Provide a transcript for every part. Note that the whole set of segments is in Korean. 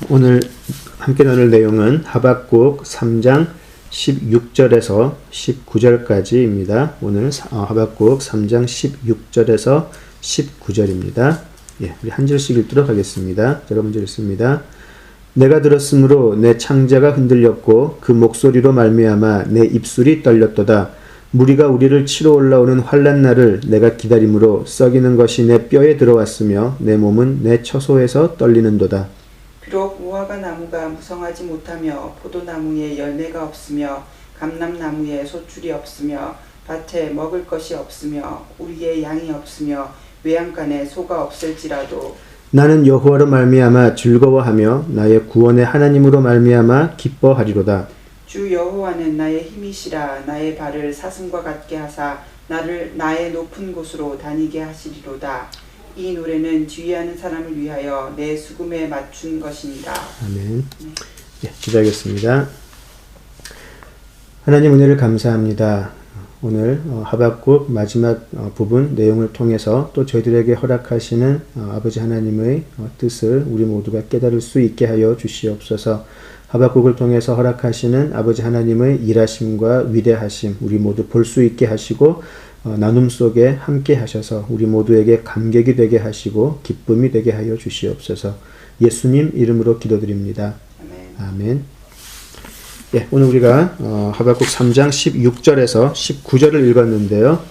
오늘 함께 나눌 내용은 하박국 3장 16절에서 19절까지입니다. 오늘 하박국 3장 16절에서 19절입니다. 우리 한 절씩 읽도록 하겠습니다. 제가 먼저 읽습니다. 내가 들었으므로 내 창자가 흔들렸고 그 목소리로 말미암아 내 입술이 떨렸도다. 무리가 우리를 치러 올라오는 환난 날을 내가 기다림으로 썩이는 것이 내 뼈에 들어왔으며 내 몸은 내 처소에서 떨리는도다. 비록 무화과 나무가 무성하지 못하며 포도나무에 열매가 없으며 감람나무에 소출이 없으며 밭에 먹을 것이 없으며 우리의 양이 없으며 외양간에 소가 없을지라도 나는 여호와로 말미암아 즐거워하며 나의 구원의 하나님으로 말미암아 기뻐하리로다. 주 여호와는 나의 힘이시라. 나의 발을 사슴과 같게 하사 나를 나의 높은 곳으로 다니게 하시리로다. 이 노래는 지휘하는 사람을 위하여 내 수금에 맞춘 것이니라. 아멘. 기도하겠습니다. 하나님 은혜를 감사합니다. 오늘 하박국 마지막 부분 내용을 통해서 또 저희들에게 허락하시는 아버지 하나님의 뜻을 우리 모두가 깨달을 수 있게 하여 주시옵소서. 하박국을 통해서 허락하시는 아버지 하나님의 일하심과 위대하심 우리 모두 볼 수 있게 하시고 나눔 속에 함께 하셔서 우리 모두에게 감격이 되게 하시고 기쁨이 되게 하여 주시옵소서. 예수님 이름으로 기도드립니다. 아멘. 오늘 우리가 하박국 3장 16절에서 19절을 읽었는데요.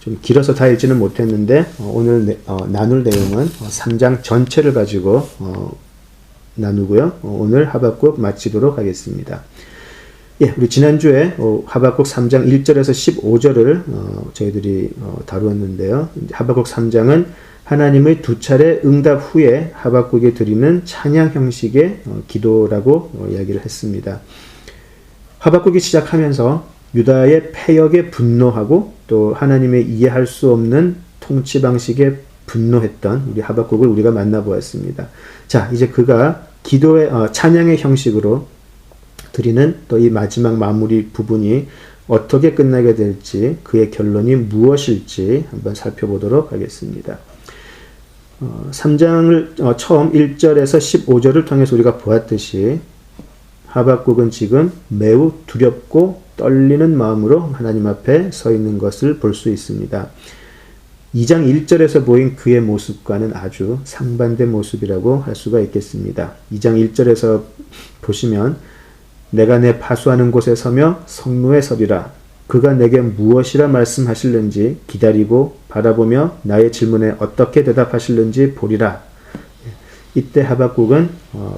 좀 길어서 다 읽지는 못했는데 오늘 나눌 내용은 3장 전체를 가지고 나누고요. 오늘 하박국 마치도록 하겠습니다. 우리 지난주에 하박국 3장 1절에서 15절을 저희들이 다루었는데요. 하박국 3장은 하나님의 두 차례 응답 후에 하박국이 드리는 찬양 형식의 기도라고 이야기를 했습니다. 하박국이 시작하면서 유다의 패역에 분노하고 또 하나님의 이해할 수 없는 통치 방식에 분노했던 우리 하박국을 우리가 만나보았습니다. 자, 이제 그가 기도의 찬양의 형식으로 드리는 또 이 마지막 마무리 부분이 어떻게 끝나게 될지 그의 결론이 무엇일지 한번 살펴보도록 하겠습니다. 3장을 처음 1절에서 15절을 통해서 우리가 보았듯이 하박국은 지금 매우 두렵고 떨리는 마음으로 하나님 앞에 서 있는 것을 볼 수 있습니다. 2장 1절에서 보인 그의 모습과는 아주 상반된 모습이라고 할 수가 있겠습니다. 2장 1절에서 보시면 내가 내 파수하는 곳에 서며 성루에 서리라. 그가 내게 무엇이라 말씀하실는지 기다리고 바라보며 나의 질문에 어떻게 대답하실는지 보리라. 이때 하박국은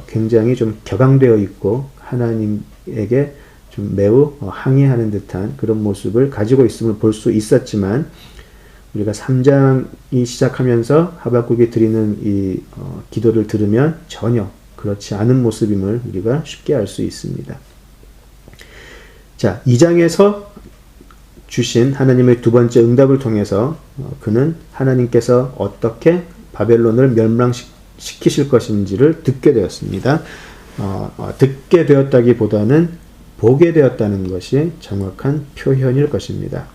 굉장히 좀 격앙되어 있고 하나님에게 좀 매우 항의하는 듯한 그런 모습을 가지고 있음을 볼 수 있었지만 우리가 3장이 시작하면서 하박국이 드리는 이 기도를 들으면 전혀 그렇지 않은 모습임을 우리가 쉽게 알 수 있습니다. 자, 2장에서 주신 하나님의 두 번째 응답을 통해서 그는 하나님께서 어떻게 바벨론을 멸망시키실 것인지를 듣게 되었습니다. 듣게 되었다기보다는 보게 되었다는 것이 정확한 표현일 것입니다.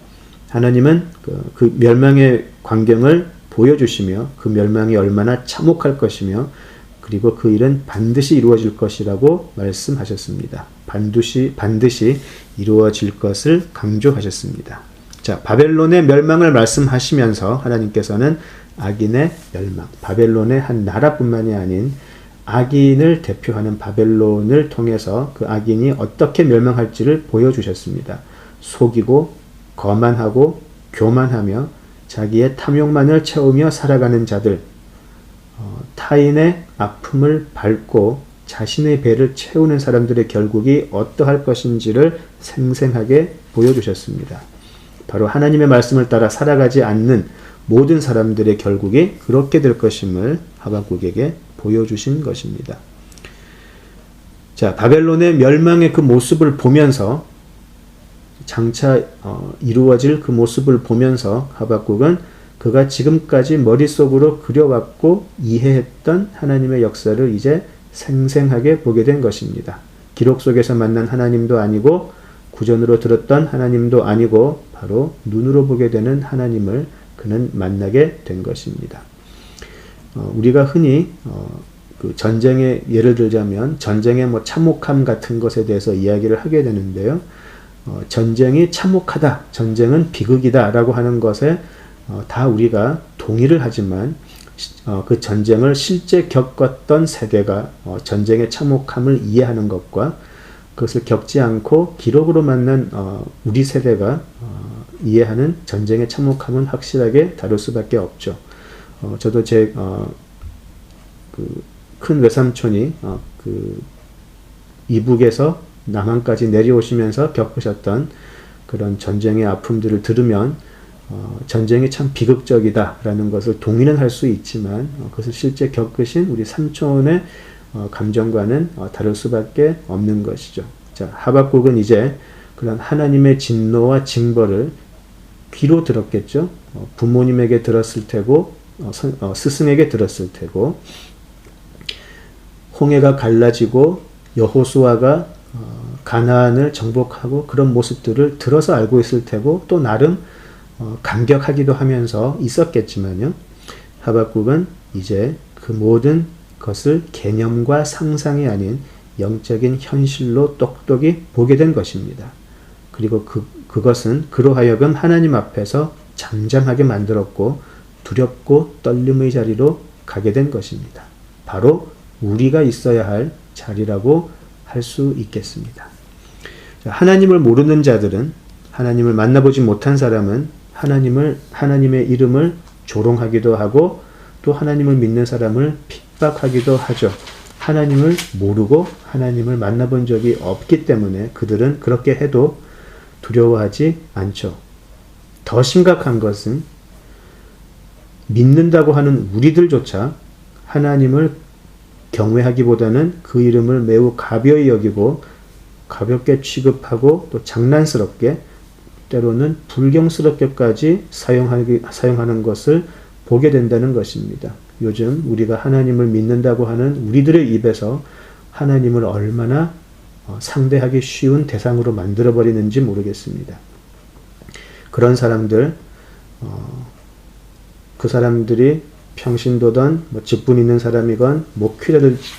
하나님은 그 멸망의 광경을 보여주시며 그 멸망이 얼마나 참혹할 것이며 그리고 그 일은 반드시 이루어질 것이라고 말씀하셨습니다. 반드시 이루어질 것을 강조하셨습니다. 자, 바벨론의 멸망을 말씀하시면서 하나님께서는 악인의 멸망, 바벨론의 한 나라뿐만이 아닌 악인을 대표하는 바벨론을 통해서 그 악인이 어떻게 멸망할지를 보여주셨습니다. 속이고 거만하고 교만하며 자기의 탐욕만을 채우며 살아가는 자들, 타인의 아픔을 밟고 자신의 배를 채우는 사람들의 결국이 어떠할 것인지를 생생하게 보여주셨습니다. 바로 하나님의 말씀을 따라 살아가지 않는 모든 사람들의 결국이 그렇게 될 것임을 하박국에게 보여주신 것입니다. 자, 바벨론의 멸망의 그 모습을 보면서 장차 이루어질 그 모습을 보면서 하박국은 그가 지금까지 머릿속으로 그려왔고 이해했던 하나님의 역사를 이제 생생하게 보게 된 것입니다. 기록 속에서 만난 하나님도 아니고 구전으로 들었던 하나님도 아니고 바로 눈으로 보게 되는 하나님을 그는 만나게 된 것입니다. 우리가 흔히 그 전쟁의 예를 들자면 전쟁의 뭐 참혹함 같은 것에 대해서 이야기를 하게 되는데요. 전쟁이 참혹하다, 전쟁은 비극이다라고 하는 것에 다 우리가 동의를 하지만 그 전쟁을 실제 겪었던 세대가 전쟁의 참혹함을 이해하는 것과 그것을 겪지 않고 기록으로 만난 우리 세대가 이해하는 전쟁의 참혹함은 확실하게 다를 수밖에 없죠. 저도 제 큰 외삼촌이 그 이북에서 남한까지 내려오시면서 겪으셨던 그런 전쟁의 아픔들을 들으면 전쟁이 참 비극적이다라는 것을 동의는 할 수 있지만 그것을 실제 겪으신 우리 삼촌의 감정과는 다를 수밖에 없는 것이죠. 자, 하박국은 이제 그런 하나님의 진노와 징벌을 귀로 들었겠죠. 부모님에게 들었을 테고 스승에게 들었을 테고 홍해가 갈라지고 여호수아가 가나안을 정복하고 그런 모습들을 들어서 알고 있을 테고 또 나름 감격하기도 하면서 있었겠지만요. 하박국은 이제 그 모든 것을 개념과 상상이 아닌 영적인 현실로 똑똑히 보게 된 것입니다. 그리고 그것은 그로 하여금 하나님 앞에서 잠잠하게 만들었고 두렵고 떨림의 자리로 가게 된 것입니다. 바로 우리가 있어야 할 자리라고 할 수 있겠습니다. 하나님을 모르는 자들은, 하나님을 만나보지 못한 사람은 하나님의 이름을 조롱하기도 하고 또 하나님을 믿는 사람을 핍박하기도 하죠. 하나님을 모르고 하나님을 만나본 적이 없기 때문에 그들은 그렇게 해도 두려워하지 않죠. 더 심각한 것은 믿는다고 하는 우리들조차 하나님을 경외하기보다는 그 이름을 매우 가벼이 여기고 가볍게 취급하고 또 장난스럽게 때로는 불경스럽게까지 사용하는 것을 보게 된다는 것입니다. 요즘 우리가 하나님을 믿는다고 하는 우리들의 입에서 하나님을 얼마나 상대하기 쉬운 대상으로 만들어버리는지 모르겠습니다. 그런 사람들, 그 사람들이 평신도든 직분 있는 사람이건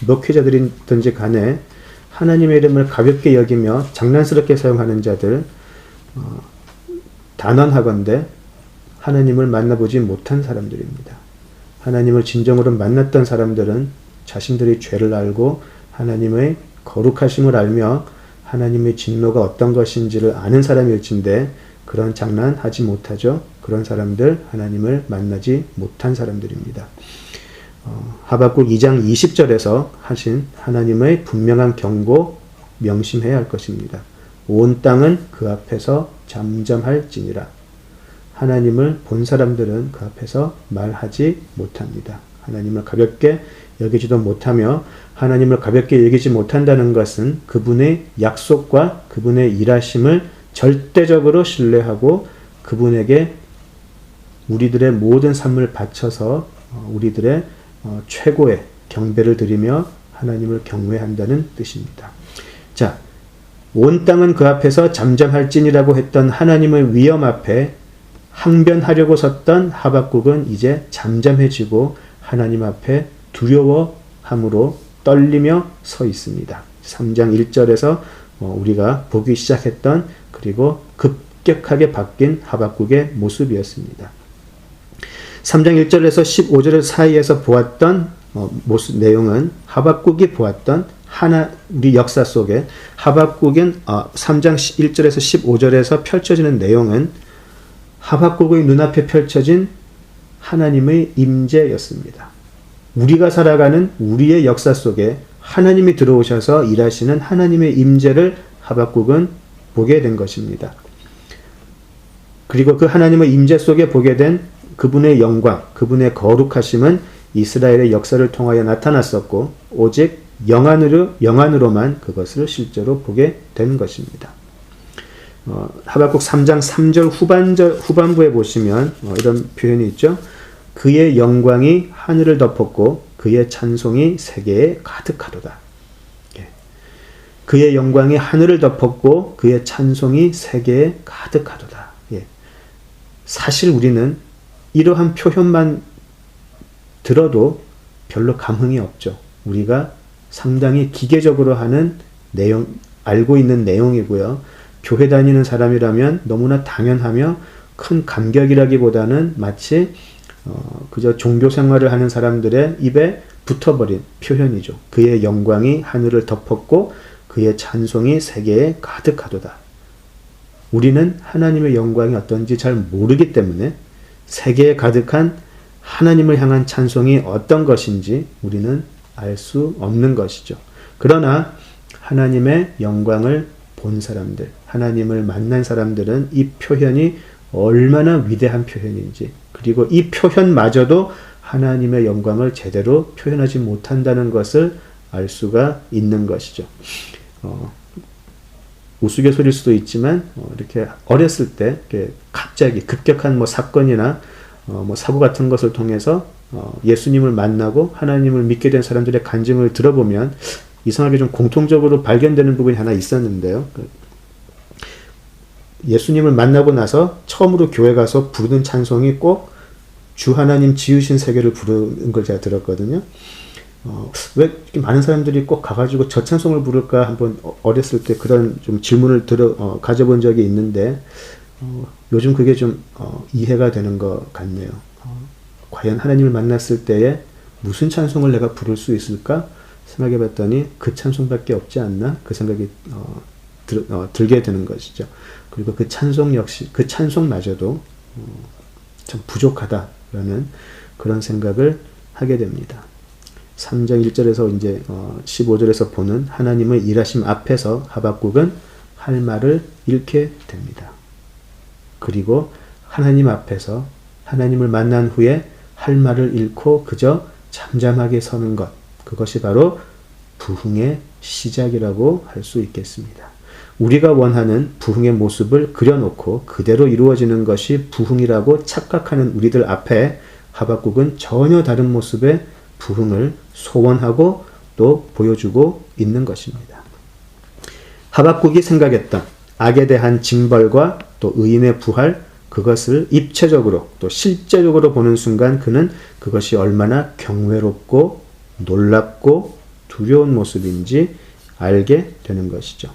목회자들이든지 간에 하나님의 이름을 가볍게 여기며 장난스럽게 사용하는 자들, 단언하건대 하나님을 만나보지 못한 사람들입니다. 하나님을 진정으로 만났던 사람들은 자신들이 죄를 알고 하나님의 거룩하심을 알며 하나님의 진노가 어떤 것인지를 아는 사람일진데 그런 장난 하지 못하죠. 그런 사람들 하나님을 만나지 못한 사람들입니다. 하박국 2장 20절에서 하신 하나님의 분명한 경고 명심해야 할 것입니다. 온 땅은 그 앞에서 잠잠할지니라. 하나님을 본 사람들은 그 앞에서 말하지 못합니다. 하나님을 가볍게 여기지도 못하며 하나님을 가볍게 여기지 못한다는 것은 그분의 약속과 그분의 일하심을 절대적으로 신뢰하고 그분에게 우리들의 모든 삶을 바쳐서 우리들의 최고의 경배를 드리며 하나님을 경외한다는 뜻입니다. 자, 온 땅은 그 앞에서 잠잠할지니라고 했던 하나님의 위엄 앞에 항변하려고 섰던 하박국은 이제 잠잠해지고 하나님 앞에 두려워함으로 떨리며 서 있습니다. 3장 1절에서 우리가 보기 시작했던 그리고 급격하게 바뀐 하박국의 모습이었습니다. 3장 1절에서 15절 사이에서 보았던 내용은 하박국이 보았던 우리 역사 속에 하박국은 3장 1절에서 15절에서 펼쳐지는 내용은 하박국의 눈앞에 펼쳐진 하나님의 임재였습니다. 우리가 살아가는 우리의 역사 속에 하나님이 들어오셔서 일하시는 하나님의 임재를 하박국은 보게 된 것입니다. 그리고 그 하나님의 임재 속에 보게 된 그분의 영광, 그분의 거룩하심은 이스라엘의 역사를 통하여 나타났었고 오직 영안으로만 그것을 실제로 보게 된 것입니다. 하박국 3장 3절 후반부에 보시면 이런 표현이 있죠. 그의 영광이 하늘을 덮었고 그의 찬송이 세계에 가득하도다. 그의 영광이 하늘을 덮었고 그의 찬송이 세계에 가득하도다. 사실 우리는 이러한 표현만 들어도 별로 감흥이 없죠. 우리가 상당히 기계적으로 하는 내용, 알고 있는 내용이고요. 교회 다니는 사람이라면 너무나 당연하며 큰 감격이라기보다는 마치 그저 종교 생활을 하는 사람들의 입에 붙어버린 표현이죠. 그의 영광이 하늘을 덮었고 그의 찬송이 세계에 가득하도다. 우리는 하나님의 영광이 어떤지 잘 모르기 때문에 세계에 가득한 하나님을 향한 찬송이 어떤 것인지 우리는 알 수 없는 것이죠. 그러나 하나님의 영광을 본 사람들, 하나님을 만난 사람들은 이 표현이 얼마나 위대한 표현인지, 그리고 이 표현마저도 하나님의 영광을 제대로 표현하지 못한다는 것을 알 수가 있는 것이죠. 우스갯소리일 수도 있지만 이렇게 어렸을 때 이렇게 갑자기 급격한 뭐 사건이나 뭐 사고 같은 것을 통해서 예수님을 만나고 하나님을 믿게 된 사람들의 간증을 들어보면 이상하게 좀 공통적으로 발견되는 부분이 하나 있었는데요. 예수님을 만나고 나서 처음으로 교회 가서 부르는 찬송이 꼭 주 하나님 지으신 세계를 부르는 걸 제가 들었거든요. 왜 이렇게 많은 사람들이 꼭 가가지고 저 찬송을 부를까 한번 어렸을 때 그런 좀 질문을 가져본 적이 있는데 요즘 그게 좀 이해가 되는 것 같네요. 과연 하나님을 만났을 때에 무슨 찬송을 내가 부를 수 있을까 생각해 봤더니 그 찬송밖에 없지 않나 그 생각이 들게 되는 것이죠. 그리고 그 찬송 역시 그 찬송마저도 참 부족하다라는 그런 생각을 하게 됩니다. 3장 1절에서 이제 15절에서 보는 하나님의 일하심 앞에서 하박국은 할 말을 잃게 됩니다. 그리고 하나님 앞에서 하나님을 만난 후에 할 말을 잃고 그저 잠잠하게 서는 것, 그것이 바로 부흥의 시작이라고 할 수 있겠습니다. 우리가 원하는 부흥의 모습을 그려놓고 그대로 이루어지는 것이 부흥이라고 착각하는 우리들 앞에 하박국은 전혀 다른 모습의 부흥을 소원하고 또 보여주고 있는 것입니다. 하박국이 생각했던 악에 대한 징벌과 또 의인의 부활, 그것을 입체적으로 또 실제적으로 보는 순간 그는 그것이 얼마나 경외롭고 놀랍고 두려운 모습인지 알게 되는 것이죠.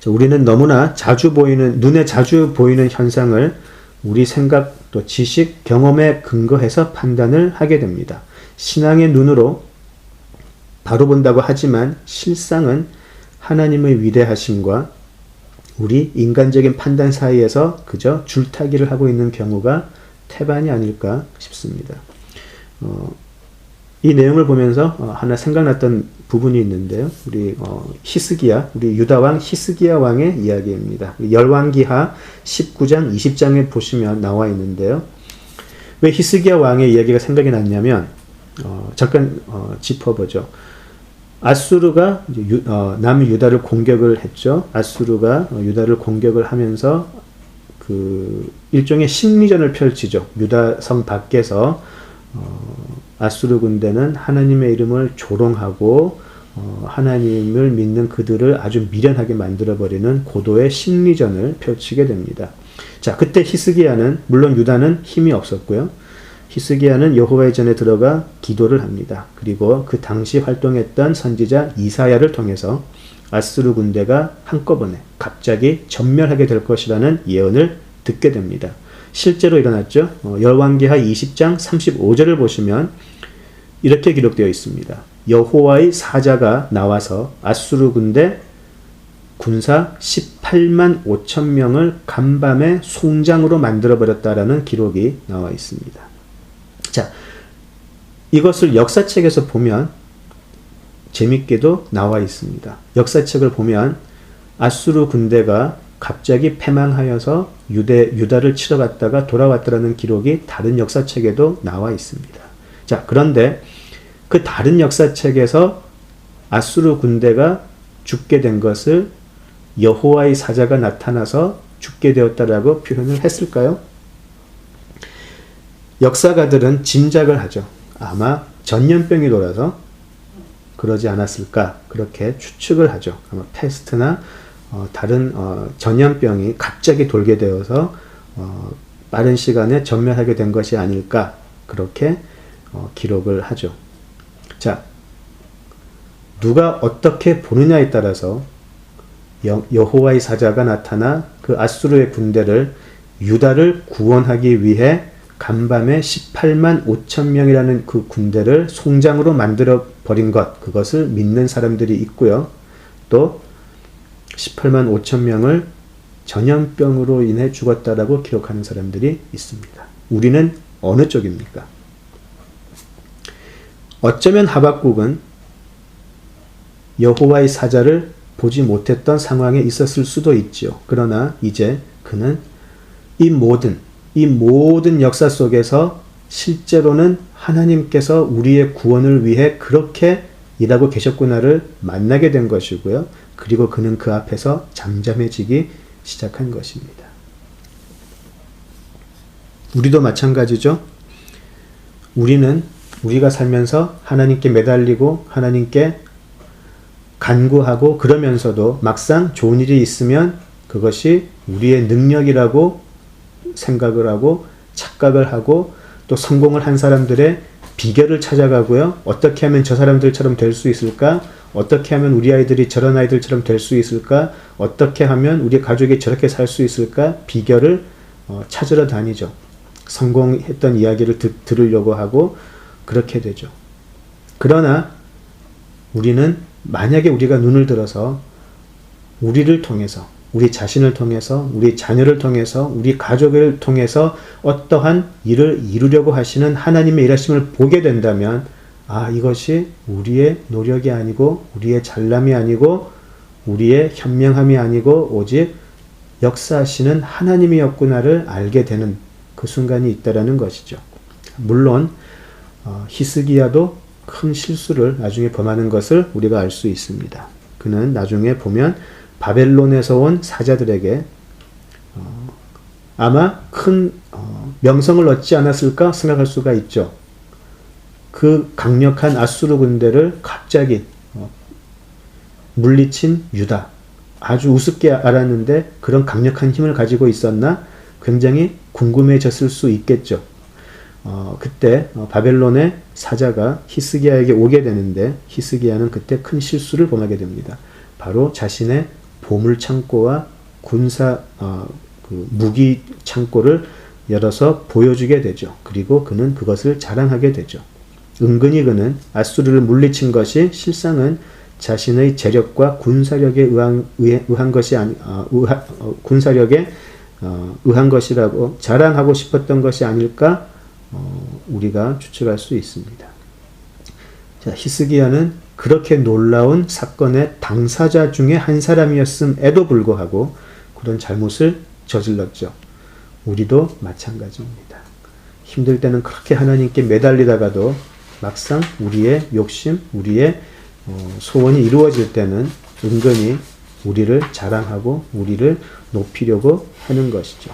우리는 너무나 눈에 자주 보이는 현상을 우리 생각 또 지식, 경험에 근거해서 판단을 하게 됩니다. 신앙의 눈으로 바로 본다고 하지만 실상은 하나님의 위대하심과 우리 인간적인 판단 사이에서 그저 줄타기를 하고 있는 경우가 태반이 아닐까 싶습니다. 이 내용을 보면서 하나 생각났던 부분이 있는데요. 우리 유다 왕 히스기야 왕의 이야기입니다. 열왕기하 19장 20장에 보시면 나와 있는데요. 왜 히스기야 왕의 이야기가 생각이 났냐면 잠깐 짚어보죠. 아수르가 남유다를 공격을 했죠. 아수르가 유다를 공격을 하면서 그 일종의 심리전을 펼치죠. 유다 성 밖에서 아수르 군대는 하나님의 이름을 조롱하고 하나님을 믿는 그들을 아주 미련하게 만들어버리는 고도의 심리전을 펼치게 됩니다. 자, 그때 히스기야는 물론 유다는 힘이 없었고요. 히스기야는 여호와의 전에 들어가 기도를 합니다. 그리고 그 당시 활동했던 선지자 이사야를 통해서 아수르 군대가 한꺼번에 갑자기 전멸하게 될 것이라는 예언을 듣게 됩니다. 실제로 일어났죠. 열왕기하 20장 35절을 보시면 이렇게 기록되어 있습니다. 여호와의 사자가 나와서 아수르 군대 군사 18만 5천 명을 간밤에 송장으로 만들어버렸다라는 기록이 나와 있습니다. 자, 이것을 역사책에서 보면 재밌게도 나와 있습니다. 역사책을 보면 아수르 군대가 갑자기 패망하여서 유다를 치러 갔다가 돌아왔다라는 기록이 다른 역사책에도 나와 있습니다. 자, 그런데 그 다른 역사책에서 아수르 군대가 죽게 된 것을 여호와의 사자가 나타나서 죽게 되었다라고 표현을 했을까요? 역사가들은 짐작을 하죠. 아마 전염병이 돌아서 그러지 않았을까 그렇게 추측을 하죠. 아마 패스트나 다른 전염병이 갑자기 돌게 되어서 빠른 시간에 전멸하게 된 것이 아닐까 그렇게 기록을 하죠. 자, 누가 어떻게 보느냐에 따라서 여호와의 사자가 나타나 그 아수르의 군대를 유다를 구원하기 위해 간밤에 18만 5천 명이라는 그 군대를 송장으로 만들어 버린 것, 그것을 믿는 사람들이 있고요. 또 18만 5천 명을 전염병으로 인해 죽었다라고 기록하는 사람들이 있습니다. 우리는 어느 쪽입니까? 어쩌면 하박국은 여호와의 사자를 보지 못했던 상황에 있었을 수도 있지요. 그러나 이제 그는 이 모든 역사 속에서 실제로는 하나님께서 우리의 구원을 위해 그렇게 일하고 계셨구나를 만나게 된 것이고요. 그리고 그는 그 앞에서 잠잠해지기 시작한 것입니다. 우리도 마찬가지죠. 우리가 살면서 하나님께 매달리고 하나님께 간구하고 그러면서도 막상 좋은 일이 있으면 그것이 우리의 능력이라고 생각을 하고 착각을 하고 또 성공을 한 사람들의 비결을 찾아가고요. 어떻게 하면 저 사람들처럼 될 수 있을까? 어떻게 하면 우리 아이들이 저런 아이들처럼 될 수 있을까? 어떻게 하면 우리 가족이 저렇게 살 수 있을까? 비결을 찾으러 다니죠. 성공했던 이야기를 들으려고 하고 그렇게 되죠. 그러나 우리는 만약에 우리가 눈을 들어서 우리를 통해서, 우리 자신을 통해서, 우리 자녀를 통해서, 우리 가족을 통해서 어떠한 일을 이루려고 하시는 하나님의 일하심을 보게 된다면 이것이 우리의 노력이 아니고 우리의 잘남이 아니고 우리의 현명함이 아니고 오직 역사하시는 하나님이었구나를 알게 되는 그 순간이 있다라는 것이죠. 물론 히스기야도 큰 실수를 나중에 범하는 것을 우리가 알 수 있습니다. 그는 나중에 보면 바벨론에서 온 사자들에게 아마 큰 명성을 얻지 않았을까 생각할 수가 있죠. 그 강력한 아수르 군대를 갑자기 물리친 유다, 아주 우습게 알았는데 그런 강력한 힘을 가지고 있었나 굉장히 궁금해졌을 수 있겠죠. 그때 바벨론의 사자가 히스기야에게 오게 되는데 히스기야는 그때 큰 실수를 범하게 됩니다. 바로 자신의 보물 창고와 군사 무기 창고를 열어서 보여주게 되죠. 그리고 그는 그것을 자랑하게 되죠. 은근히 그는 아수르를 물리친 것이 실상은 자신의 재력과 군사력에 의한 것이 군사력에 의한 것이라고 자랑하고 싶었던 것이 아닐까 우리가 추측할 수 있습니다. 자, 히스기야는 그렇게 놀라운 사건의 당사자 중에 한 사람이었음에도 불구하고 그런 잘못을 저질렀죠. 우리도 마찬가지입니다. 힘들 때는 그렇게 하나님께 매달리다가도 막상 우리의 욕심, 우리의 소원이 이루어질 때는 은근히 우리를 자랑하고 우리를 높이려고 하는 것이죠.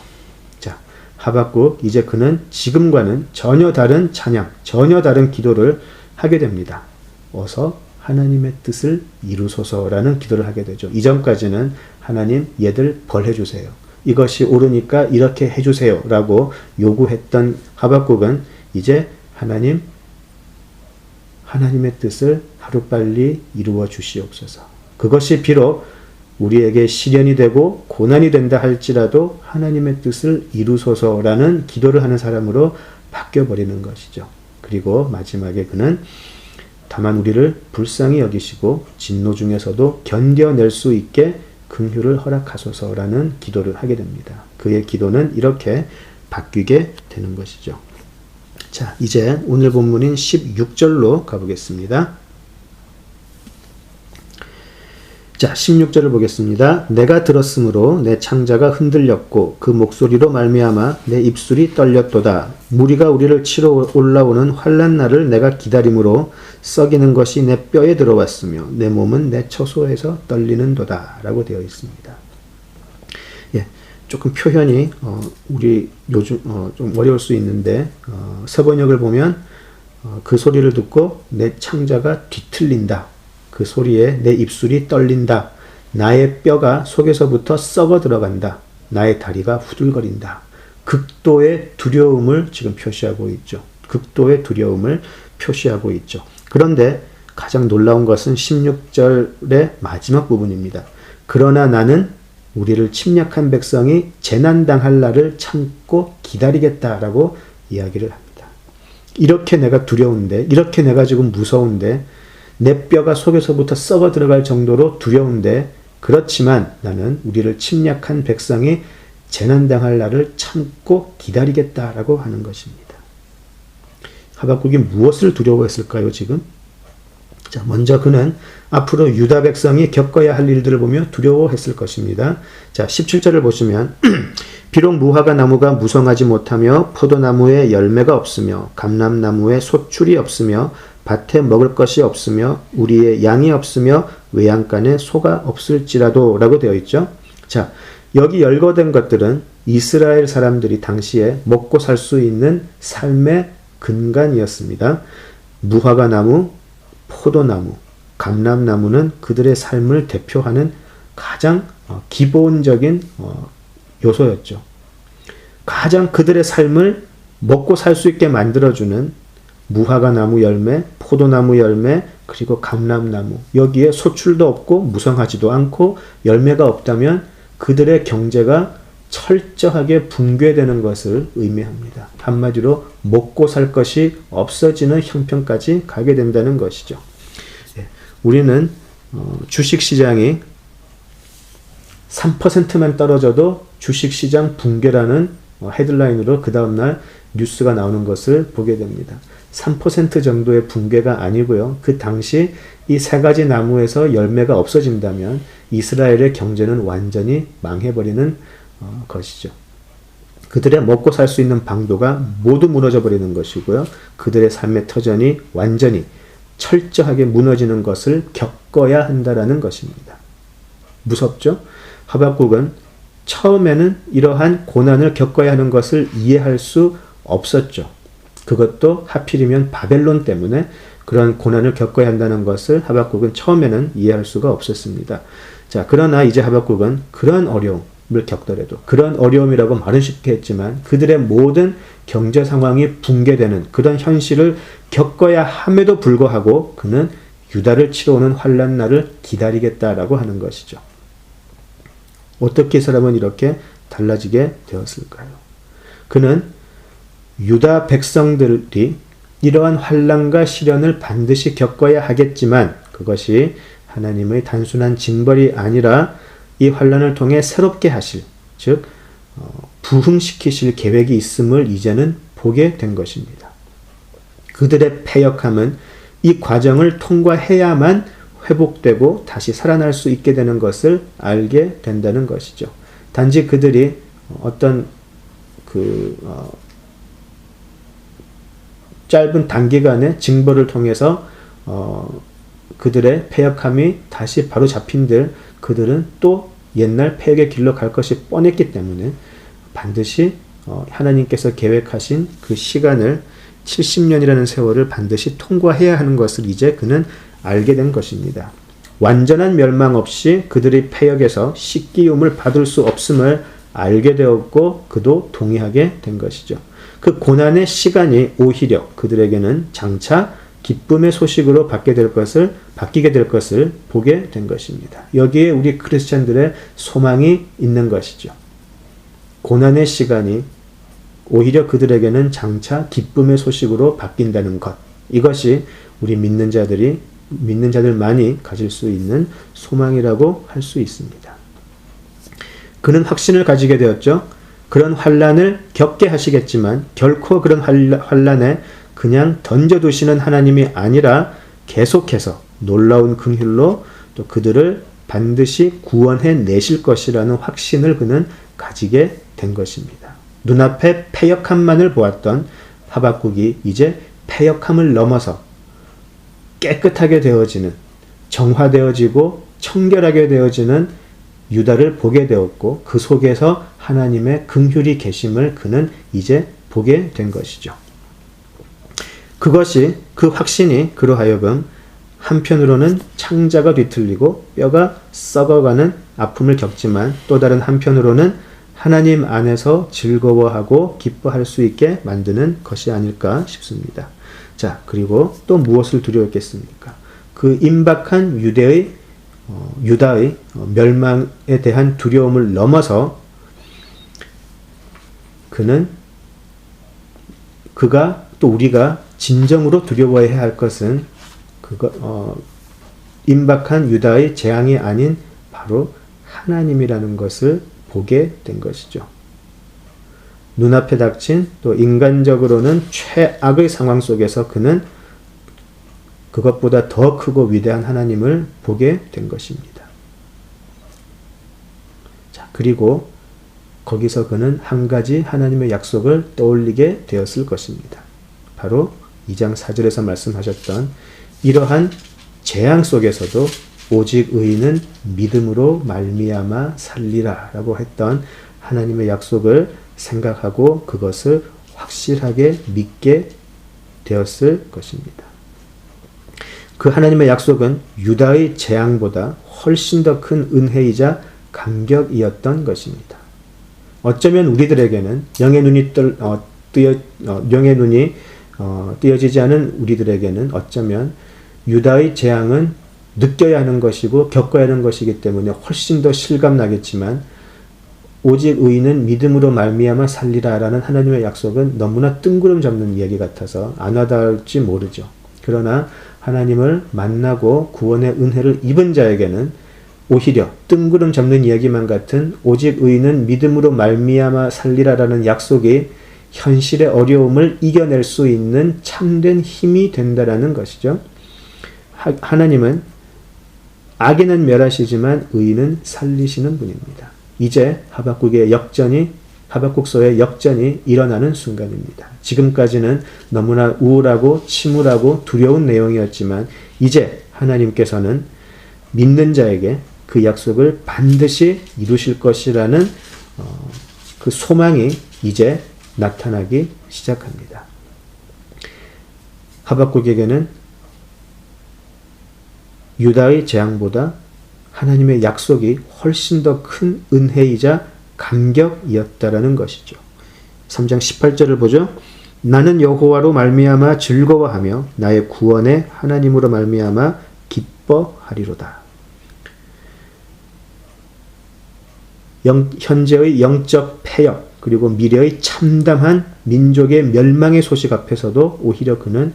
자, 하박국 이제 그는 지금과는 전혀 다른 찬양, 전혀 다른 기도를 하게 됩니다. 어서 하나님의 뜻을 이루소서라는 기도를 하게 되죠. 이전까지는 하나님 얘들 벌해주세요. 이것이 옳으니까 이렇게 해주세요 라고 요구했던 하박국은 이제 하나님의 뜻을 하루빨리 이루어 주시옵소서. 그것이 비록 우리에게 시련이 되고 고난이 된다 할지라도 하나님의 뜻을 이루소서라는 기도를 하는 사람으로 바뀌어버리는 것이죠. 그리고 마지막에 그는 다만 우리를 불쌍히 여기시고 진노 중에서도 견뎌낼 수 있게 긍휼을 허락하소서라는 기도를 하게 됩니다. 그의 기도는 이렇게 바뀌게 되는 것이죠. 자, 이제 오늘 본문인 16절로 가보겠습니다. 자, 16절을 보겠습니다. 내가 들었으므로 내 창자가 흔들렸고 그 목소리로 말미암아 내 입술이 떨렸도다. 무리가 우리를 치러 올라오는 환난 날을 내가 기다림으로 썩이는 것이 내 뼈에 들어왔으며 내 몸은 내 처소에서 떨리는도다 라고 되어 있습니다. 예, 조금 표현이 우리 요즘 좀 어려울 수 있는데 서번역을 보면 그 소리를 듣고 내 창자가 뒤틀린다. 그 소리에 내 입술이 떨린다. 나의 뼈가 속에서부터 썩어 들어간다. 나의 다리가 후들거린다. 극도의 두려움을 지금 표시하고 있죠. 극도의 두려움을 표시하고 있죠. 그런데 가장 놀라운 것은 16절의 마지막 부분입니다. 그러나 나는 우리를 침략한 백성이 재난당할 날을 참고 기다리겠다라고 이야기를 합니다. 이렇게 내가 두려운데, 이렇게 내가 지금 무서운데, 내 뼈가 속에서부터 썩어 들어갈 정도로 두려운데, 그렇지만 나는 우리를 침략한 백성이 재난당할 날을 참고 기다리겠다라고 하는 것입니다. 하박국이 무엇을 두려워했을까요, 지금? 자, 먼저 그는 앞으로 유다 백성이 겪어야 할 일들을 보며 두려워했을 것입니다. 자, 17절을 보시면 비록 무화과 나무가 무성하지 못하며 포도나무에 열매가 없으며 감람나무에 소출이 없으며 밭에 먹을 것이 없으며 우리의 양이 없으며 외양간에 소가 없을지라도 라고 되어 있죠. 자, 여기 열거된 것들은 이스라엘 사람들이 당시에 먹고 살 수 있는 삶의 근간이었습니다. 무화과 나무, 포도나무, 감람나무는 그들의 삶을 대표하는 가장 기본적인 요소였죠. 가장 그들의 삶을 먹고 살 수 있게 만들어주는 무화과 나무 열매, 포도나무 열매, 그리고 감람나무. 여기에 소출도 없고 무성하지도 않고 열매가 없다면 그들의 경제가 철저하게 붕괴되는 것을 의미합니다. 한마디로 먹고 살 것이 없어지는 형편까지 가게 된다는 것이죠. 우리는 주식시장이 3%만 떨어져도 주식시장 붕괴라는 헤드라인으로 그 다음날 뉴스가 나오는 것을 보게 됩니다. 3% 정도의 붕괴가 아니고요. 그 당시 이 세 가지 나무에서 열매가 없어진다면 이스라엘의 경제는 완전히 망해버리는 것이죠. 그들의 먹고 살 수 있는 방도가 모두 무너져 버리는 것이고요. 그들의 삶의 터전이 완전히 철저하게 무너지는 것을 겪어야 한다라는 것입니다. 무섭죠? 하박국은 처음에는 이러한 고난을 겪어야 하는 것을 이해할 수 없었죠. 그것도 하필이면 바벨론 때문에 그런 고난을 겪어야 한다는 것을 하박국은 처음에는 이해할 수가 없었습니다. 자, 그러나 이제 하박국은 그런 어려움을 겪더라도, 그런 어려움이라고 말은 쉽게 했지만 그들의 모든 경제 상황이 붕괴되는 그런 현실을 겪어야 함에도 불구하고 그는 유다를 치러 오는 환난 날을 기다리겠다라고 하는 것이죠. 어떻게 사람은 이렇게 달라지게 되었을까요? 그는 유다 백성들이 이러한 환난과 시련을 반드시 겪어야 하겠지만 그것이 하나님의 단순한 징벌이 아니라 이 환난을 통해 새롭게 하실, 즉 부흥시키실 계획이 있음을 이제는 보게 된 것입니다. 그들의 패역함은 이 과정을 통과해야만 회복되고 다시 살아날 수 있게 되는 것을 알게 된다는 것이죠. 단지 그들이 어떤 짧은 단기간의 징벌을 통해서 그들의 패역함이 다시 바로 잡힌들 그들은 또 옛날 패역의 길로 갈 것이 뻔했기 때문에 반드시 하나님께서 계획하신 그 시간을 70년이라는 세월을 반드시 통과해야 하는 것을 이제 그는 알게 된 것입니다. 완전한 멸망 없이 그들의 패역에서 씻기움을 받을 수 없음을 알게 되었고 그도 동의하게 된 것이죠. 그 고난의 시간이 오히려 그들에게는 장차 기쁨의 소식으로 바뀌게 될 것을 보게 된 것입니다. 여기에 우리 크리스찬들의 소망이 있는 것이죠. 고난의 시간이 오히려 그들에게는 장차 기쁨의 소식으로 바뀐다는 것. 이것이 우리 믿는 자들만이 가질 수 있는 소망이라고 할 수 있습니다. 그는 확신을 가지게 되었죠. 그런 환난을 겪게 하시겠지만 결코 그런 환난에 그냥 던져두시는 하나님이 아니라 계속해서 놀라운 긍휼로 또 그들을 반드시 구원해 내실 것이라는 확신을 그는 가지게 된 것입니다. 눈앞에 패역함만을 보았던 하박국이 이제 패역함을 넘어서 깨끗하게 되어지는, 정화되어지고 청결하게 되어지는 유다를 보게 되었고 그 속에서 하나님의 긍휼이 계심을 그는 이제 보게 된 것이죠. 그것이, 그 확신이 그로 하여금 한편으로는 창자가 뒤틀리고 뼈가 썩어가는 아픔을 겪지만 또 다른 한편으로는 하나님 안에서 즐거워하고 기뻐할 수 있게 만드는 것이 아닐까 싶습니다. 자, 그리고 또 무엇을 두려워했겠습니까? 그 임박한 유다의 멸망에 대한 두려움을 넘어서 그가 또 우리가 진정으로 두려워해야 할 것은 임박한 유다의 재앙이 아닌 바로 하나님이라는 것을 보게 된 것이죠. 눈앞에 닥친 또 인간적으로는 최악의 상황 속에서 그는 그것보다 더 크고 위대한 하나님을 보게 된 것입니다. 자, 그리고 거기서 그는 한 가지 하나님의 약속을 떠올리게 되었을 것입니다. 바로 2장 4절에서 말씀하셨던 이러한 재앙 속에서도 오직 의인은 믿음으로 말미암아 살리라 라고 했던 하나님의 약속을 생각하고 그것을 확실하게 믿게 되었을 것입니다. 그 하나님의 약속은 유다의 재앙보다 훨씬 더 큰 은혜이자 감격이었던 것입니다. 어쩌면 우리들에게는 영의 눈이 띄어지지 않은 우리들에게는 어쩌면 유다의 재앙은 느껴야 하는 것이고 겪어야 하는 것이기 때문에 훨씬 더 실감나겠지만 오직 의인은 믿음으로 말미암아 살리라라는 하나님의 약속은 너무나 뜬구름 잡는 이야기 같아서 안 와닿을지 모르죠. 그러나 하나님을 만나고 구원의 은혜를 입은 자에게는 오히려 뜬구름 잡는 이야기만 같은 오직 의인은 믿음으로 말미암아 살리라라는 약속이 현실의 어려움을 이겨낼 수 있는 참된 힘이 된다라는 것이죠. 하나님은 악인은 멸하시지만 의인은 살리시는 분입니다. 이제 하박국서의 역전이 일어나는 순간입니다. 지금까지는 너무나 우울하고 침울하고 두려운 내용이었지만 이제 하나님께서는 믿는 자에게 그 약속을 반드시 이루실 것이라는 그 소망이 이제 나타나기 시작합니다. 하박국에게는 유다의 재앙보다 하나님의 약속이 훨씬 더 큰 은혜이자 감격이었다라는 것이죠. 3장 18절을 보죠. 나는 여호와로 말미암아 즐거워하며 나의 구원의 하나님으로 말미암아 기뻐하리로다. 현재의 영적 폐역 그리고 미래의 참담한 민족의 멸망의 소식 앞에서도 오히려 그는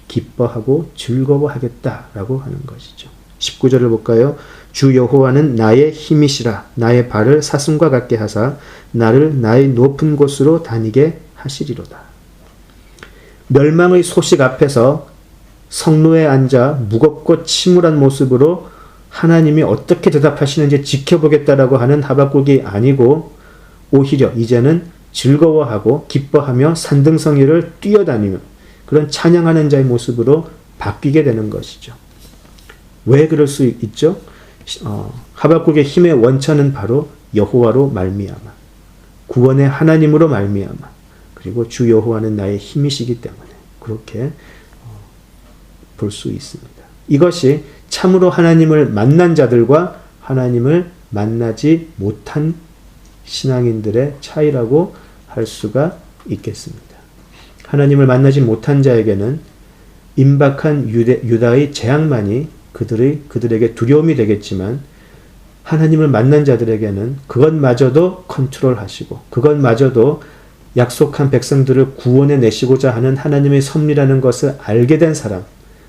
기뻐하고 즐거워하겠다라고 하는 것이죠. 19절을 볼까요? 주 여호와는 나의 힘이시라. 나의 발을 사슴과 같게 하사 나를 나의 높은 곳으로 다니게 하시리로다. 멸망의 소식 앞에서 성로에 앉아 무겁고 침울한 모습으로 하나님이 어떻게 대답하시는지 지켜보겠다라고 하는 하박국이 아니고 오히려 이제는 즐거워하고 기뻐하며 산등성이를 뛰어다니며 그런 찬양하는 자의 모습으로 바뀌게 되는 것이죠. 왜 그럴 수 있죠? 하박국의 힘의 원천은 바로 여호와로 말미암아 구원의 하나님으로 말미암아 그리고 주 여호와는 나의 힘이시기 때문에 그렇게 볼 수 있습니다. 이것이 참으로 하나님을 만난 자들과 하나님을 만나지 못한 신앙인들의 차이라고 할 수가 있겠습니다. 하나님을 만나지 못한 자에게는 임박한 유다의 재앙만이 그들에게 두려움이 되겠지만 하나님을 만난 자들에게는 그것마저도 컨트롤하시고 그것마저도 약속한 백성들을 구원해 내시고자 하는 하나님의 섭리라는 것을 알게 된 사람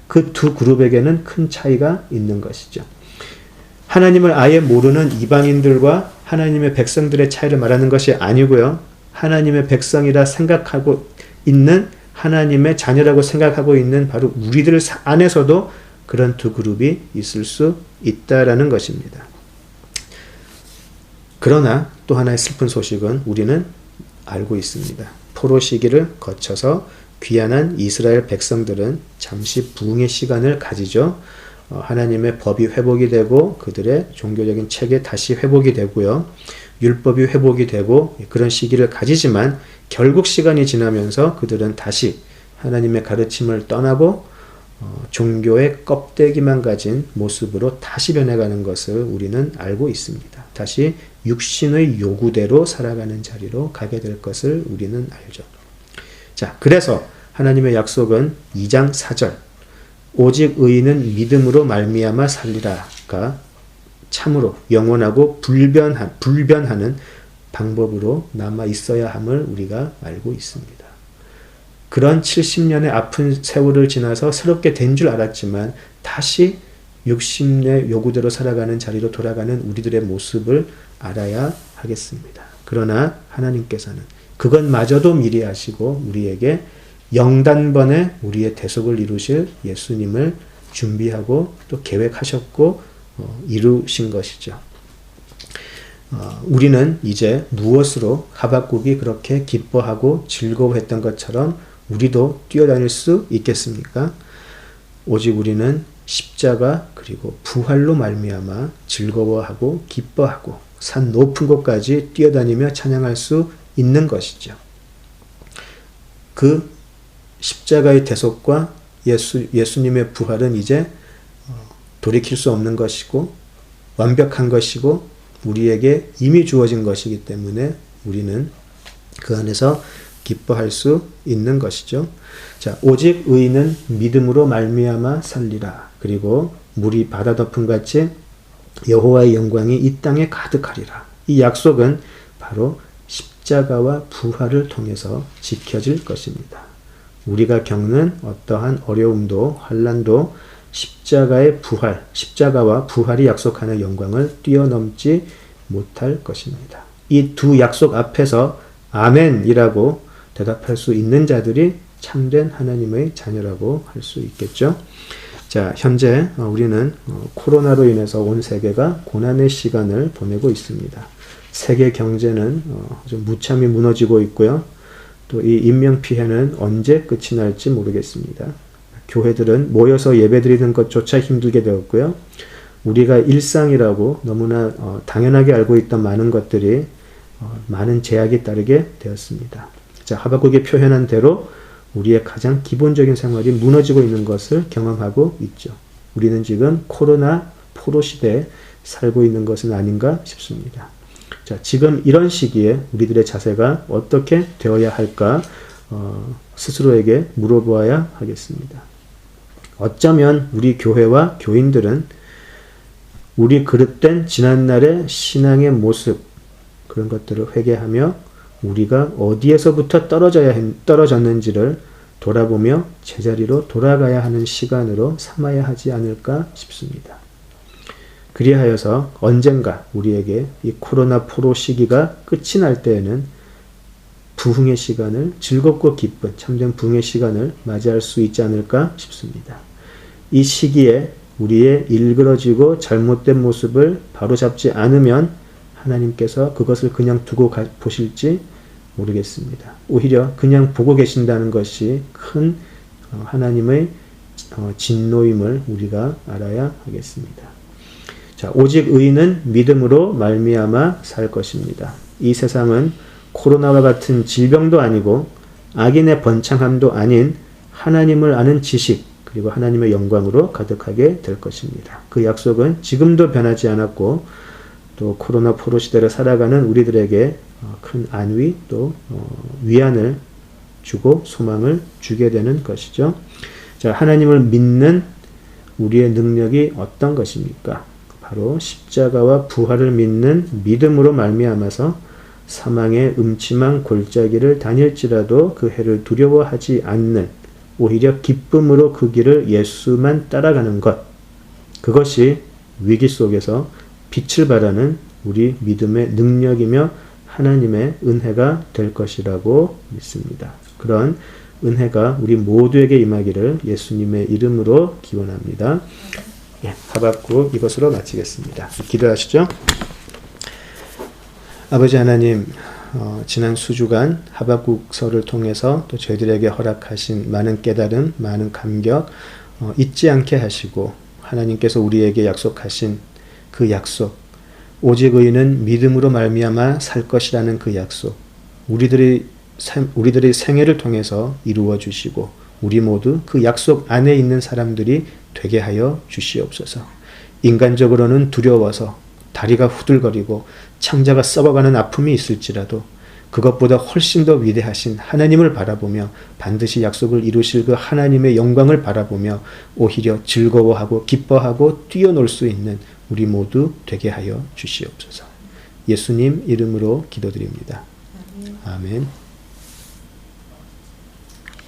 그 두 그룹에게는 큰 차이가 있는 것이죠. 하나님을 아예 모르는 이방인들과 하나님의 백성들의 차이를 말하는 것이 아니고요. 하나님의 백성이라 생각하고 있는 하나님의 자녀라고 생각하고 있는 바로 우리들 안에서도 그런 두 그룹이 있을 수 있다라는 것입니다. 그러나 또 하나의 슬픈 소식은 우리는 알고 있습니다. 포로 시기를 거쳐서 귀환한 이스라엘 백성들은 잠시 부흥의 시간을 가지죠. 하나님의 법이 회복이 되고 그들의 종교적인 체계 다시 회복이 되고요. 율법이 회복이 되고 그런 시기를 가지지만 결국 시간이 지나면서 그들은 다시 하나님의 가르침을 떠나고 종교의 껍데기만 가진 모습으로 다시 변해가는 것을 우리는 알고 있습니다. 다시 육신의 요구대로 살아가는 자리로 가게 될 것을 우리는 알죠. 자, 그래서 하나님의 약속은 2장 4절 오직 의인은 믿음으로 말미암아 살리라가 참으로 영원하고 불변하는 방법으로 남아 있어야 함을 우리가 알고 있습니다. 그런 70년의 아픈 세월을 지나서 새롭게 된 줄 알았지만 다시 육신의 요구대로 살아가는 자리로 돌아가는 우리들의 모습을 알아야 하겠습니다. 그러나 하나님께서는 그것마저도 미리 아시고 우리에게 영단번에 우리의 대속을 이루실 예수님을 준비하고 또 계획하셨고 이루신 것이죠. 우리는 이제 무엇으로 하박국이 그렇게 기뻐하고 즐거워했던 것처럼 우리도 뛰어다닐 수 있겠습니까? 오직 우리는 십자가 그리고 부활로 말미암아 즐거워하고 기뻐하고 산 높은 곳까지 뛰어다니며 찬양할 수 있는 것이죠. 그 십자가의 대속과 예수님의 부활은 이제 돌이킬 수 없는 것이고 완벽한 것이고 우리에게 이미 주어진 것이기 때문에 우리는 그 안에서 기뻐할 수 있는 것이죠. 자, 오직 의인은 믿음으로 말미암아 살리라. 그리고 물이 바다 덮음 같이 여호와의 영광이 이 땅에 가득하리라. 이 약속은 바로 십자가와 부활을 통해서 지켜질 것입니다. 우리가 겪는 어떠한 어려움도 환난도 십자가와 부활이 약속하는 영광을 뛰어넘지 못할 것입니다. 이 두 약속 앞에서 아멘이라고 대답할 수 있는 자들이 참된 하나님의 자녀라고 할 수 있겠죠. 자, 현재 우리는 코로나로 인해서 온 세계가 고난의 시간을 보내고 있습니다. 세계 경제는 좀 무참히 무너지고 있고요. 또 이 인명피해는 언제 끝이 날지 모르겠습니다. 교회들은 모여서 예배드리는 것조차 힘들게 되었고요. 우리가 일상이라고 너무나 당연하게 알고 있던 많은 것들이 많은 제약이 따르게 되었습니다. 자, 하박국이 표현한 대로 우리의 가장 기본적인 생활이 무너지고 있는 것을 경험하고 있죠. 우리는 지금 코로나 포로 시대에 살고 있는 것은 아닌가 싶습니다. 자, 지금 이런 시기에 우리들의 자세가 어떻게 되어야 할까 스스로에게 물어보아야 하겠습니다. 어쩌면 우리 교회와 교인들은 우리 그릇된 지난날의 신앙의 모습 그런 것들을 회개하며 우리가 어디에서부터 떨어졌는지를 돌아보며 제자리로 돌아가야 하는 시간으로 삼아야 하지 않을까 싶습니다. 그리하여서 언젠가 우리에게 이 코로나 포로 시기가 끝이 날 때에는 부흥의 시간을 즐겁고 기쁜 참된 부흥의 시간을 맞이할 수 있지 않을까 싶습니다. 이 시기에 우리의 일그러지고 잘못된 모습을 바로잡지 않으면 하나님께서 그것을 그냥 두고 보실지 모르겠습니다. 오히려 그냥 보고 계신다는 것이 큰 하나님의 진노임을 우리가 알아야 하겠습니다. 자, 오직 의인은 믿음으로 말미암아 살 것입니다. 이 세상은 코로나와 같은 질병도 아니고 악인의 번창함도 아닌 하나님을 아는 지식 그리고 하나님의 영광으로 가득하게 될 것입니다. 그 약속은 지금도 변하지 않았고 또 코로나 포로 시대를 살아가는 우리들에게 큰 안위 또 위안을 주고 소망을 주게 되는 것이죠. 자, 하나님을 믿는 우리의 능력이 어떤 것입니까? 바로 십자가와 부활을 믿는 믿음으로 말미암아서 사망의 음침한 골짜기를 다닐지라도 그 해를 두려워하지 않는 오히려 기쁨으로 그 길을 예수만 따라가는 것 그것이 위기 속에서 빛을 발하는 우리 믿음의 능력이며 하나님의 은혜가 될 것이라고 믿습니다. 그런 은혜가 우리 모두에게 임하기를 예수님의 이름으로 기원합니다. 하박국 이것으로 마치겠습니다. 기도하시죠. 아버지 하나님, 지난 수주간 하박국서를 통해서 또 저희들에게 허락하신 많은 깨달음, 많은 감격 잊지 않게 하시고 하나님께서 우리에게 약속하신 그 약속, 오직 의인은 믿음으로 말미암아 살 것이라는 그 약속, 우리들의 생애를 통해서 이루어 주시고 우리 모두 그 약속 안에 있는 사람들이 되게 하여 주시옵소서. 인간적으로는 두려워서 다리가 후들거리고 창자가 썩어가는 아픔이 있을지라도 그것보다 훨씬 더 위대하신 하나님을 바라보며 반드시 약속을 이루실 그 하나님의 영광을 바라보며 오히려 즐거워하고 기뻐하고 뛰어놀 수 있는 우리 모두 되게 하여 주시옵소서. 예수님 이름으로 기도드립니다. 아멘.